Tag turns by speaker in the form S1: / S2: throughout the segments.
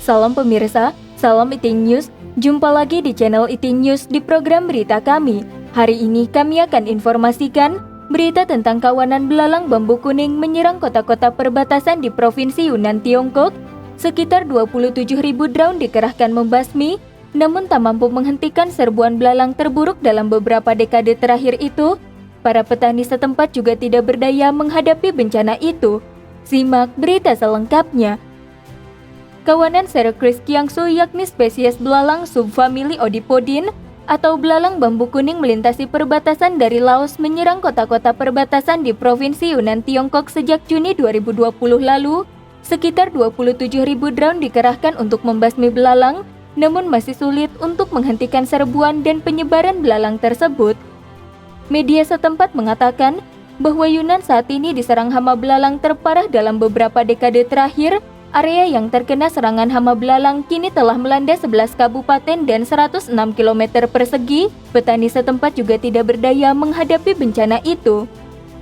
S1: Salam pemirsa, salam Iting News. Jumpa lagi di channel Iting News di program berita kami. Hari ini kami akan informasikan berita tentang kawanan belalang bambu kuning menyerang kota-kota perbatasan di Provinsi Yunnan, Tiongkok. Sekitar 27.000 drone dikerahkan membasmi, namun tak mampu menghentikan serbuan belalang terburuk dalam beberapa dekade terakhir itu. Para petani setempat juga tidak berdaya menghadapi bencana itu. Simak berita selengkapnya. Kawanan Cercoris kiangsu yakni spesies belalang subfamili Odipodin atau belalang bambu kuning melintasi perbatasan dari Laos menyerang kota-kota perbatasan di Provinsi Yunnan, Tiongkok sejak Juni 2020 lalu. Sekitar 27.000 drone dikerahkan untuk membasmi belalang, namun masih sulit untuk menghentikan serbuan dan penyebaran belalang tersebut. Media setempat mengatakan bahwa Yunnan saat ini diserang hama belalang terparah dalam beberapa dekade terakhir. Area yang terkena serangan hama belalang kini telah melanda 11 kabupaten dan 106 km persegi. Petani setempat juga tidak berdaya menghadapi bencana itu.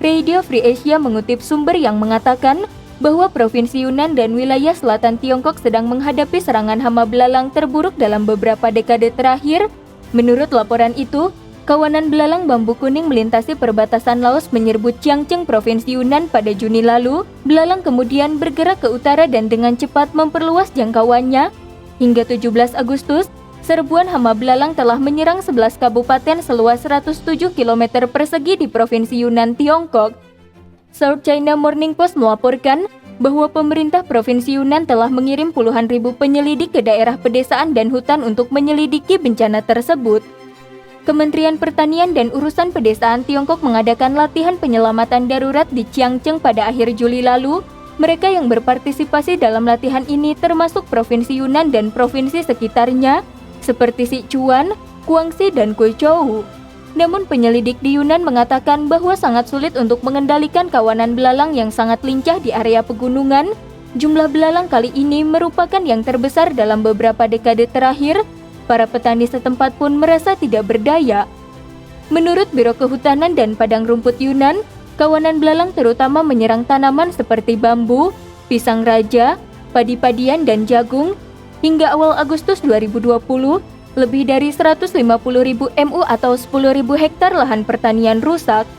S1: Radio Free Asia mengutip sumber yang mengatakan bahwa Provinsi Yunnan dan wilayah selatan Tiongkok sedang menghadapi serangan hama belalang terburuk dalam beberapa dekade terakhir. Menurut laporan itu, kawanan belalang bambu kuning melintasi perbatasan Laos menyerbu Chiangcheng, Provinsi Yunnan pada Juni lalu. Belalang kemudian bergerak ke utara dan dengan cepat memperluas jangkauannya. Hingga 17 Agustus, serbuan hama belalang telah menyerang 11 kabupaten seluas 107 km persegi di Provinsi Yunnan, Tiongkok. South China Morning Post melaporkan bahwa pemerintah Provinsi Yunnan telah mengirim puluhan ribu penyelidik ke daerah pedesaan dan hutan untuk menyelidiki bencana tersebut. Kementerian Pertanian dan Urusan Pedesaan Tiongkok mengadakan latihan penyelamatan darurat di Chiangcheng pada akhir Juli lalu. Mereka yang berpartisipasi dalam latihan ini termasuk Provinsi Yunnan dan provinsi sekitarnya, seperti Sichuan, Guangxi, dan Guizhou. Namun penyelidik di Yunnan mengatakan bahwa sangat sulit untuk mengendalikan kawanan belalang yang sangat lincah di area pegunungan. Jumlah belalang kali ini merupakan yang terbesar dalam beberapa dekade terakhir. Para petani setempat pun merasa tidak berdaya. Menurut Biro Kehutanan dan Padang Rumput Yunnan, kawanan belalang terutama menyerang tanaman seperti bambu, pisang raja, padi-padian, dan jagung. Hingga awal Agustus 2020, lebih dari 150.000 MU atau 10.000 hektar lahan pertanian rusak.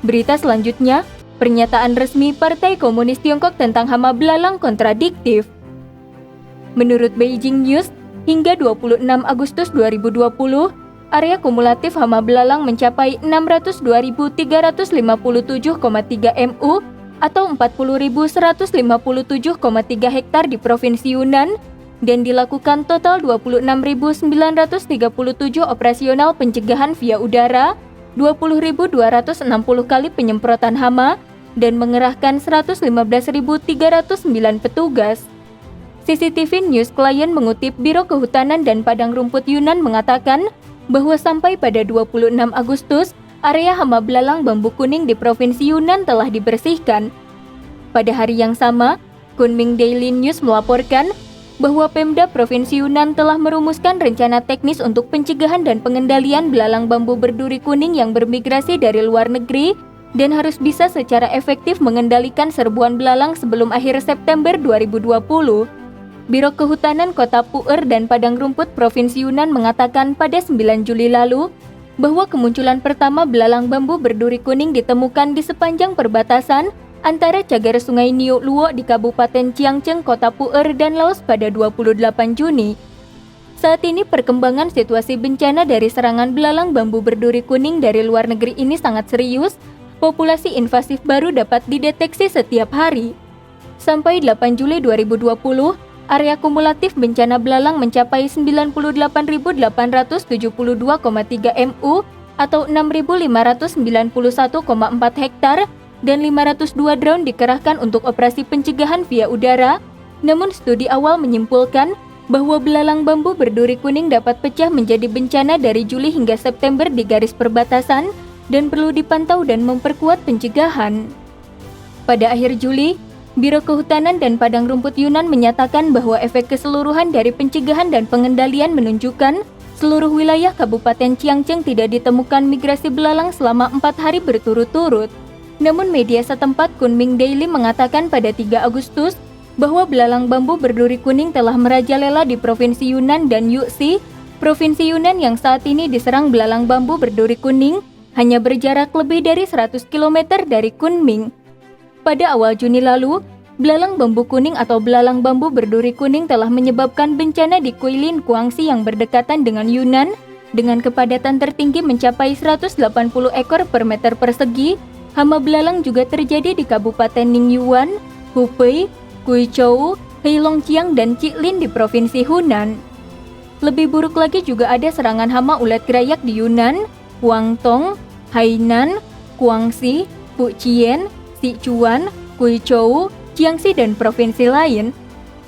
S1: Berita selanjutnya, pernyataan resmi Partai Komunis Tiongkok tentang hama belalang kontradiktif. Menurut Beijing News, hingga 26 Agustus 2020, area kumulatif hama belalang mencapai 602.357,3 MU atau 40.157,3 hektar di Provinsi Yunnan dan dilakukan total 26.937 operasional pencegahan via udara, 20.260 kali penyemprotan hama, dan mengerahkan 115.309 petugas. CCTV News klien mengutip Biro Kehutanan dan Padang Rumput Yunnan mengatakan bahwa sampai pada 26 Agustus, area hama belalang bambu kuning di Provinsi Yunnan telah dibersihkan. Pada hari yang sama, Kunming Daily News melaporkan bahwa Pemda Provinsi Yunnan telah merumuskan rencana teknis untuk pencegahan dan pengendalian belalang bambu berduri kuning yang bermigrasi dari luar negeri dan harus bisa secara efektif mengendalikan serbuan belalang sebelum akhir September 2020. Biro Kehutanan Kota Pu'er dan Padang Rumput Provinsi Yunnan mengatakan pada 9 Juli lalu bahwa kemunculan pertama belalang bambu berduri kuning ditemukan di sepanjang perbatasan antara cagar Sungai Niu Luo di Kabupaten Chiangcheng, Kota Pu'er, dan Laos pada 28 Juni. Saat ini perkembangan situasi bencana dari serangan belalang bambu berduri kuning dari luar negeri ini sangat serius. Populasi invasif baru dapat dideteksi setiap hari. Sampai 8 Juli 2020, area kumulatif bencana belalang mencapai 98.872,3 MU atau 6.591,4 hektar dan 502 drone dikerahkan untuk operasi pencegahan via udara. Namun studi awal menyimpulkan bahwa belalang bambu berduri kuning dapat pecah menjadi bencana dari Juli hingga September di garis perbatasan dan perlu dipantau dan memperkuat pencegahan. Pada akhir Juli, Biro Kehutanan dan Padang Rumput Yunnan menyatakan bahwa efek keseluruhan dari pencegahan dan pengendalian menunjukkan seluruh wilayah Kabupaten Chiangcheng tidak ditemukan migrasi belalang selama 4 hari berturut-turut. Namun media setempat Kunming Daily mengatakan pada 3 Agustus, bahwa belalang bambu berduri kuning telah merajalela di Provinsi Yunnan dan Yuxi, Provinsi Yunnan yang saat ini diserang belalang bambu berduri kuning, hanya berjarak lebih dari 100 km dari Kunming. Pada awal Juni lalu, belalang bambu kuning atau belalang bambu berduri kuning telah menyebabkan bencana di Guilin, Guangxi yang berdekatan dengan Yunnan, dengan kepadatan tertinggi mencapai 180 ekor per meter persegi. Hama belalang juga terjadi di Kabupaten Ningyuan, Hubei, Guizhou, Heilongjiang, dan Jilin di Provinsi Hunan. Lebih buruk lagi juga ada serangan hama ulat gerayak di Yunnan, Guangdong, Hainan, Guangxi, Fujian, Sichuan, Guizhou, Jiangxi, dan provinsi lain.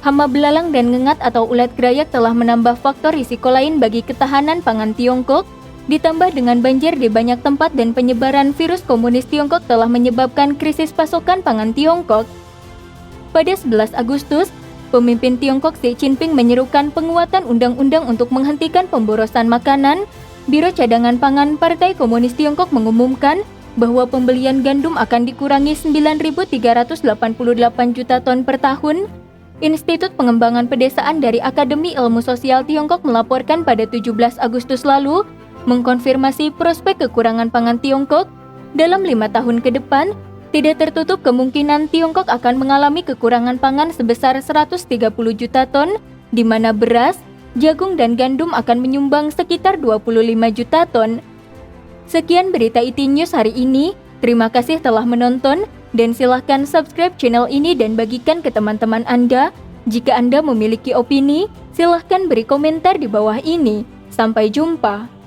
S1: Hama belalang dan ngengat atau ulat gerayak telah menambah faktor risiko lain bagi ketahanan pangan Tiongkok, ditambah dengan banjir di banyak tempat dan penyebaran virus komunis Tiongkok telah menyebabkan krisis pasokan pangan Tiongkok. Pada 11 Agustus, pemimpin Tiongkok Xi Jinping menyerukan penguatan undang-undang untuk menghentikan pemborosan makanan. Biro Cadangan Pangan Partai Komunis Tiongkok mengumumkan bahwa pembelian gandum akan dikurangi 9.388 juta ton per tahun. Institut Pengembangan Pedesaan dari Akademi Ilmu Sosial Tiongkok melaporkan pada 17 Agustus lalu, mengkonfirmasi prospek kekurangan pangan Tiongkok. Dalam 5 tahun ke depan, tidak tertutup kemungkinan Tiongkok akan mengalami kekurangan pangan sebesar 130 juta ton, di mana beras, jagung, dan gandum akan menyumbang sekitar 25 juta ton. Sekian berita IT News hari ini. Terima kasih telah menonton, dan silahkan subscribe channel ini dan bagikan ke teman-teman Anda. Jika Anda memiliki opini, silahkan beri komentar di bawah ini. Sampai jumpa.